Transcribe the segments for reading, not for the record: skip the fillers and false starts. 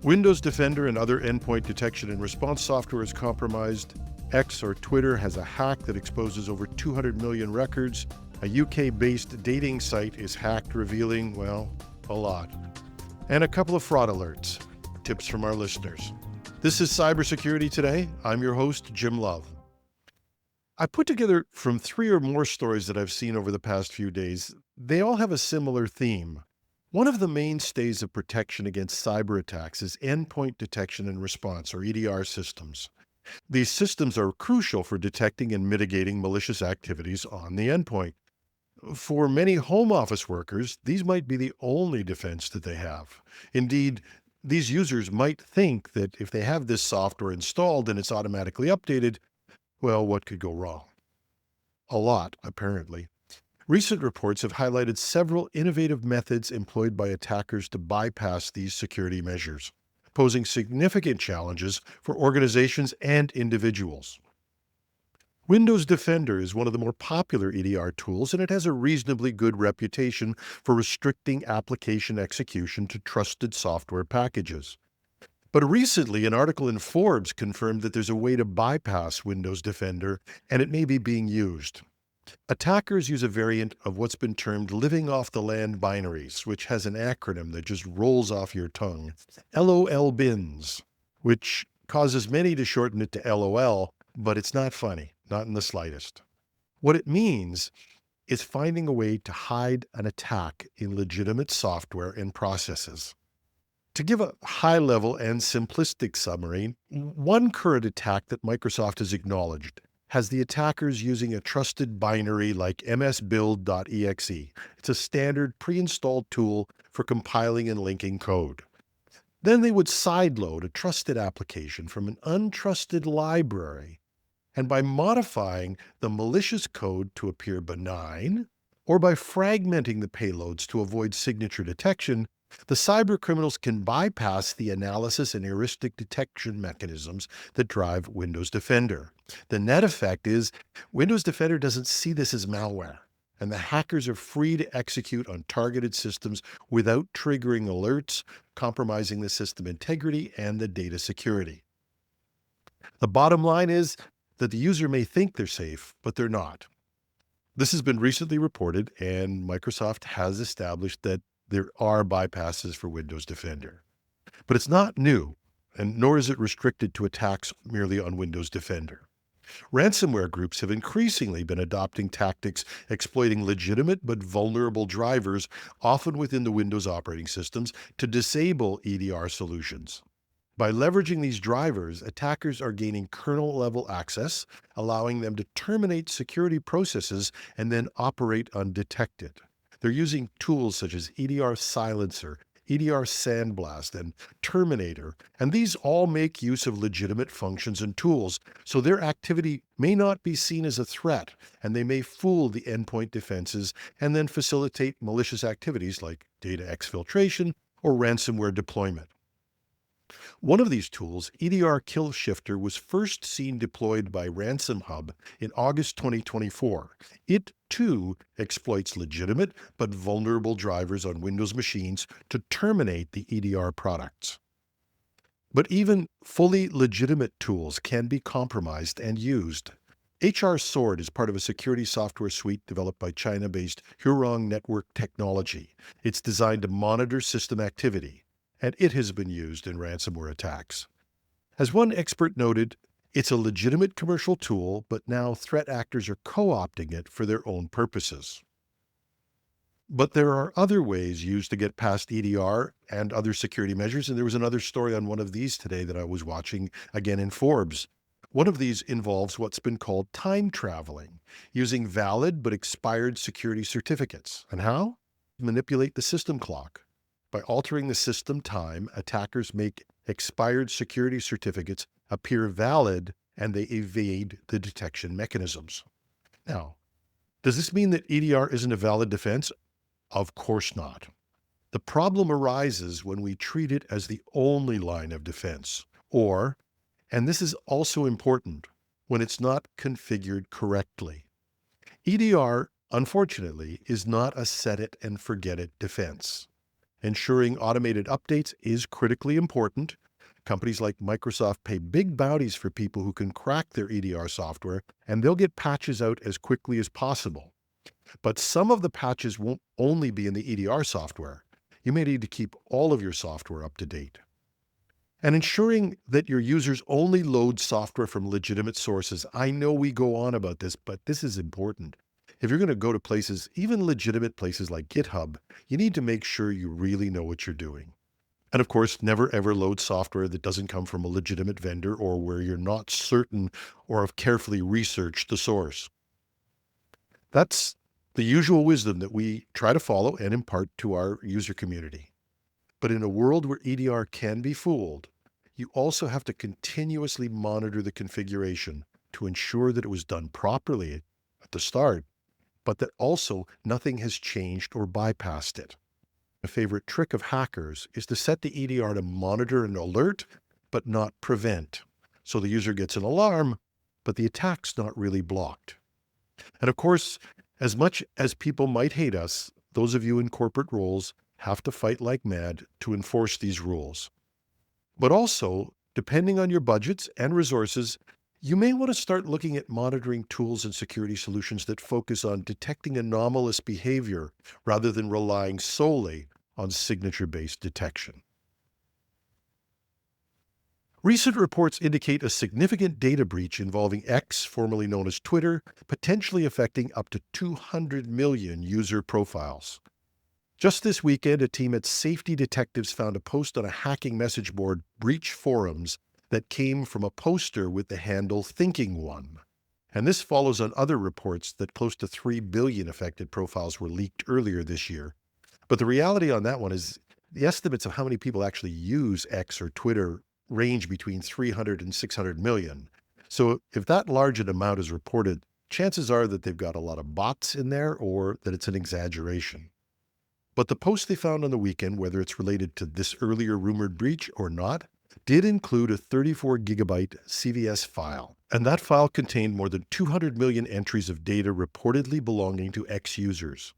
Windows Defender and other endpoint detection and response software is compromised. X or Twitter has a hack that exposes over 200 million records. A UK-based dating site is hacked, revealing, well, a lot. And a couple of fraud alerts. Tips from our listeners. This is Cybersecurity Today. I'm your host, Jim Love. I put together from 3 or more stories that I've seen over the past few days. They all have a similar theme. One of the mainstays of protection against cyber attacks is endpoint detection and response, or EDR systems. These systems are crucial for detecting and mitigating malicious activities on the endpoint. For many home office workers, these might be the only defense that they have. Indeed, these users might think that if they have this software installed and it's automatically updated, well, what could go wrong? A lot, apparently. Recent reports have highlighted several innovative methods employed by attackers to bypass these security measures, posing significant challenges for organizations and individuals. Windows Defender is one of the more popular EDR tools, and it has a reasonably good reputation for restricting application execution to trusted software packages. But recently, an article in Forbes confirmed that there's a way to bypass Windows Defender, and it may be being used. Attackers use a variant of what's been termed living off the land binaries, which has an acronym that just rolls off your tongue. LOL bins, which causes many to shorten it to LOL, but it's not funny, not in the slightest. What it means is finding a way to hide an attack in legitimate software and processes. To give a high-level and simplistic summary, one current attack that Microsoft has acknowledged has the attackers using a trusted binary like msbuild.exe. It's a standard pre-installed tool for compiling and linking code. Then they would sideload a trusted application from an untrusted library, and by modifying the malicious code to appear benign, or by fragmenting the payloads to avoid signature detection, the cyber criminals can bypass the analysis and heuristic detection mechanisms that drive Windows Defender. The net effect is Windows Defender doesn't see this as malware, and the hackers are free to execute on targeted systems without triggering alerts, compromising the system integrity and the data security. The bottom line is that the user may think they're safe, but they're not. This has been recently reported, and Microsoft has established that there are bypasses for Windows Defender. But it's not new, and nor is it restricted to attacks merely on Windows Defender. Ransomware groups have increasingly been adopting tactics exploiting legitimate but vulnerable drivers, often within the Windows operating systems, to disable EDR solutions. By leveraging these drivers, attackers are gaining kernel-level access, allowing them to terminate security processes and then operate undetected. They're using tools such as EDR Silencer, EDR Sandblast, and Terminator, and these all make use of legitimate functions and tools, so their activity may not be seen as a threat, and they may fool the endpoint defenses and then facilitate malicious activities like data exfiltration or ransomware deployment. One of these tools, EDR Kill Shifter, was first seen deployed by Ransom Hub in August 2024. It, too, exploits legitimate but vulnerable drivers on Windows machines to terminate the EDR products. But even fully legitimate tools can be compromised and used. HR Sword is part of a security software suite developed by China-based Hurong Network Technology. It's designed to monitor system activity, and it has been used in ransomware attacks. As one expert noted, it's a legitimate commercial tool, but now threat actors are co-opting it for their own purposes. But there are other ways used to get past EDR and other security measures, and there was another story on one of these today that I was watching, again in Forbes. One of these involves what's been called time traveling, using valid but expired security certificates. And how? Manipulate the system clock. By altering the system time, attackers make expired security certificates appear valid, and they evade the detection mechanisms. Now, does this mean that EDR isn't a valid defense? Of course not. The problem arises when we treat it as the only line of defense, or, and this is also important, when it's not configured correctly. EDR, unfortunately, is not a set it and forget it defense. Ensuring automated updates is critically important. Companies like Microsoft pay big bounties for people who can crack their EDR software, and they'll get patches out as quickly as possible. But some of the patches won't only be in the EDR software. You may need to keep all of your software up to date. And ensuring that your users only load software from legitimate sources. I know we go on about this, but this is important. If you're going to go to places, even legitimate places like GitHub, you need to make sure you really know what you're doing. And of course, never ever load software that doesn't come from a legitimate vendor or where you're not certain or have carefully researched the source. That's the usual wisdom that we try to follow and impart to our user community. But in a world where EDR can be fooled, you also have to continuously monitor the configuration to ensure that it was done properly at the start, but that also nothing has changed or bypassed it. A favorite trick of hackers is to set the EDR to monitor and alert, but not prevent. So the user gets an alarm, but the attack's not really blocked. And of course, as much as people might hate us, those of you in corporate roles have to fight like mad to enforce these rules. But also, depending on your budgets and resources, you may want to start looking at monitoring tools and security solutions that focus on detecting anomalous behavior rather than relying solely on signature-based detection. Recent reports indicate a significant data breach involving X, formerly known as Twitter, potentially affecting up to 200 million user profiles. Just this weekend, a team at Safety Detectives found a post on a hacking message board, Breach Forums, that came from a poster with the handle Thinking One. And this follows on other reports that close to 3 billion affected profiles were leaked earlier this year. But the reality on that one is the estimates of how many people actually use X or Twitter range between 300 and 600 million. So if that large an amount is reported, chances are that they've got a lot of bots in there or that it's an exaggeration. But the post they found on the weekend, whether it's related to this earlier rumored breach or not, did include a 34 gigabyte CVS file. And that file contained more than 200 million entries of data reportedly belonging to X users.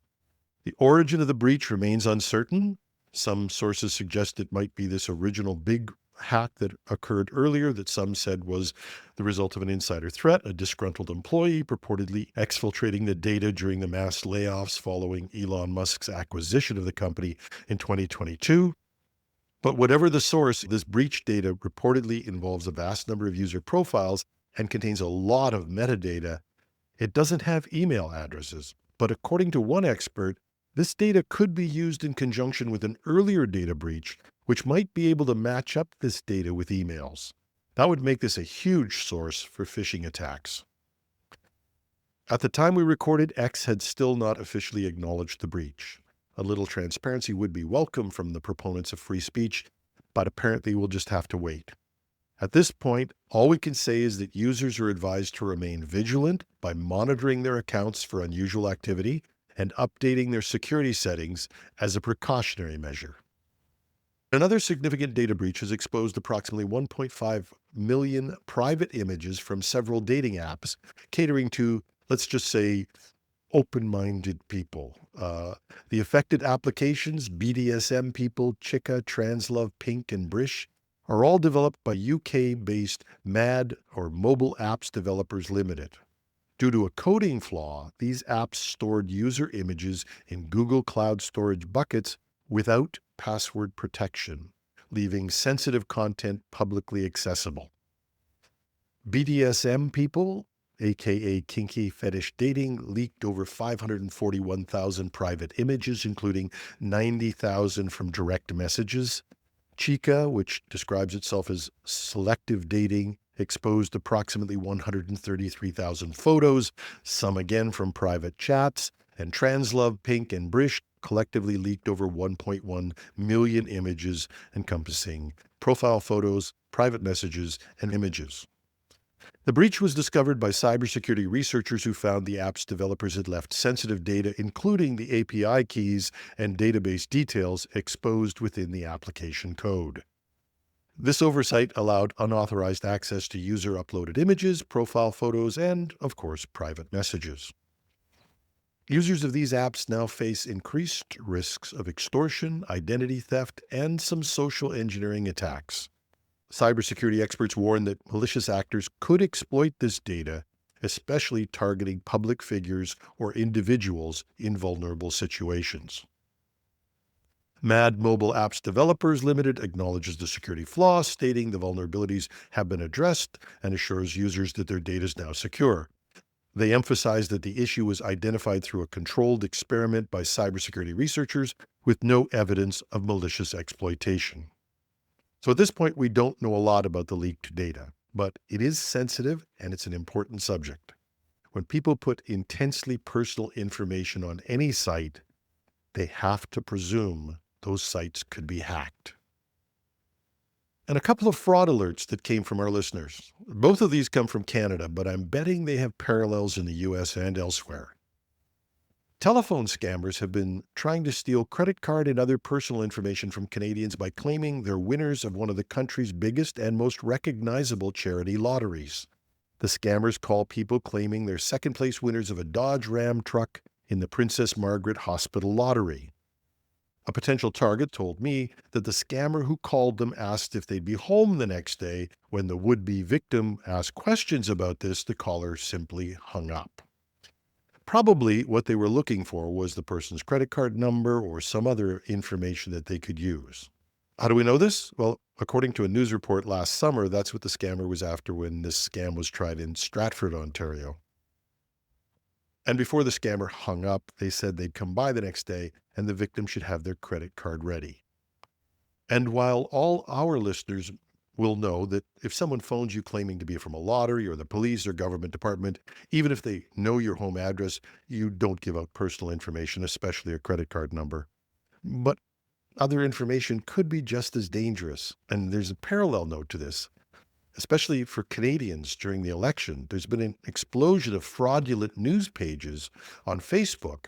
The origin of the breach remains uncertain. Some sources suggest it might be this original big hack that occurred earlier that some said was the result of an insider threat, a disgruntled employee purportedly exfiltrating the data during the mass layoffs following Elon Musk's acquisition of the company in 2022. But whatever the source, this breach data reportedly involves a vast number of user profiles and contains a lot of metadata. It doesn't have email addresses, but according to one expert, this data could be used in conjunction with an earlier data breach, which might be able to match up this data with emails. That would make this a huge source for phishing attacks. At the time we recorded, X had still not officially acknowledged the breach. A little transparency would be welcome from the proponents of free speech, but apparently we'll just have to wait. At this point, all we can say is that users are advised to remain vigilant by monitoring their accounts for unusual activity and updating their security settings as a precautionary measure. Another significant data breach has exposed approximately 1.5 million private images from several dating apps, catering to, let's just say, open-minded people. The affected applications, BDSM people, Chica, Translove, Pink, and Brish, are all developed by UK-based MAD or Mobile Apps Developers Limited. Due to a coding flaw, these apps stored user images in Google Cloud Storage buckets without password protection, leaving sensitive content publicly accessible. BDSM people, aka kinky fetish dating, leaked over 541,000 private images, including 90,000 from direct messages. Chica, which describes itself as selective dating, exposed approximately 133,000 photos, some again from private chats, and Translove, Pink, and Brish collectively leaked over 1.1 million images encompassing profile photos, private messages, and images. The breach was discovered by cybersecurity researchers who found the app's developers had left sensitive data, including the API keys and database details, exposed within the application code. This oversight allowed unauthorized access to user-uploaded images, profile photos, and, of course, private messages. Users of these apps now face increased risks of extortion, identity theft, and some social engineering attacks. Cybersecurity experts warn that malicious actors could exploit this data, especially targeting public figures or individuals in vulnerable situations. Mad Mobile Apps Developers Limited acknowledges the security flaw, stating the vulnerabilities have been addressed and assures users that their data is now secure. They emphasize that the issue was identified through a controlled experiment by cybersecurity researchers with no evidence of malicious exploitation. So at this point, we don't know a lot about the leaked data, but it is sensitive and it's an important subject. When people put intensely personal information on any site, they have to presume those sites could be hacked. And a couple of fraud alerts that came from our listeners. Both of these come from Canada, but I'm betting they have parallels in the US and elsewhere. Telephone scammers have been trying to steal credit card and other personal information from Canadians by claiming they're winners of one of the country's biggest and most recognizable charity lotteries. The scammers call people claiming they're second-place winners of a Dodge Ram truck in the Princess Margaret Hospital lottery. A potential target told me that the scammer who called them asked if they'd be home the next day. When the would-be victim asked questions about this, the caller simply hung up. Probably what they were looking for was the person's credit card number or some other information that they could use. How do we know this? Well, according to a news report last summer, that's what the scammer was after when this scam was tried in Stratford, Ontario. And before the scammer hung up, they said they'd come by the next day and the victim should have their credit card ready. And while all our listeners will know that if someone phones you claiming to be from a lottery or the police or government department, even if they know your home address, you don't give out personal information, especially a credit card number. But other information could be just as dangerous. And there's a parallel note to this. Especially for Canadians during the election, there's been an explosion of fraudulent news pages on Facebook.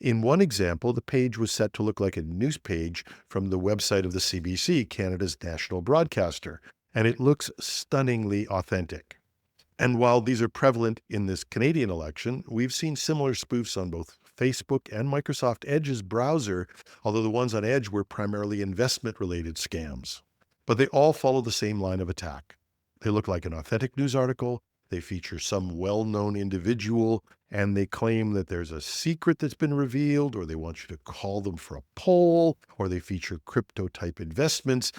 In one example, the page was set to look like a news page from the website of the CBC, Canada's national broadcaster, and it looks stunningly authentic. And while these are prevalent in this Canadian election, we've seen similar spoofs on both Facebook and Microsoft Edge's browser, although the ones on Edge were primarily investment-related scams. But they all follow the same line of attack. They look like an authentic news article, they feature some well-known individual, and they claim that there's a secret that's been revealed, or they want you to call them for a poll, or they feature crypto-type investments.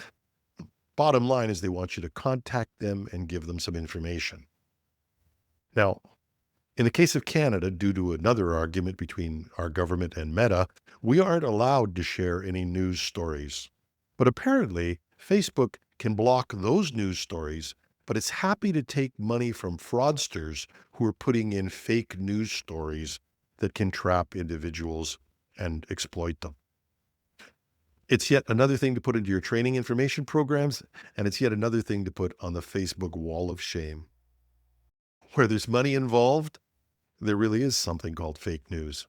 Bottom line is they want you to contact them and give them some information. Now, in the case of Canada, due to another argument between our government and Meta, we aren't allowed to share any news stories. But apparently, Facebook can block those news stories, but it's happy to take money from fraudsters who are putting in fake news stories that can trap individuals and exploit them. It's yet another thing to put into your training information programs, and it's yet another thing to put on the Facebook wall of shame. Where there's money involved, there really is something called fake news.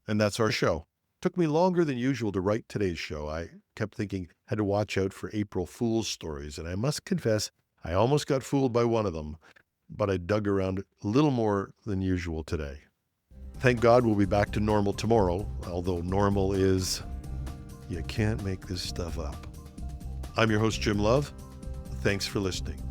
And that's our show. Took me longer than usual to write today's show. I kept thinking I had to watch out for April Fool's stories, and I must confess, I almost got fooled by one of them, but I dug around a little more than usual today. Thank God we'll be back to normal tomorrow, although normal is, you can't make this stuff up. I'm your host, Jim Love. Thanks for listening.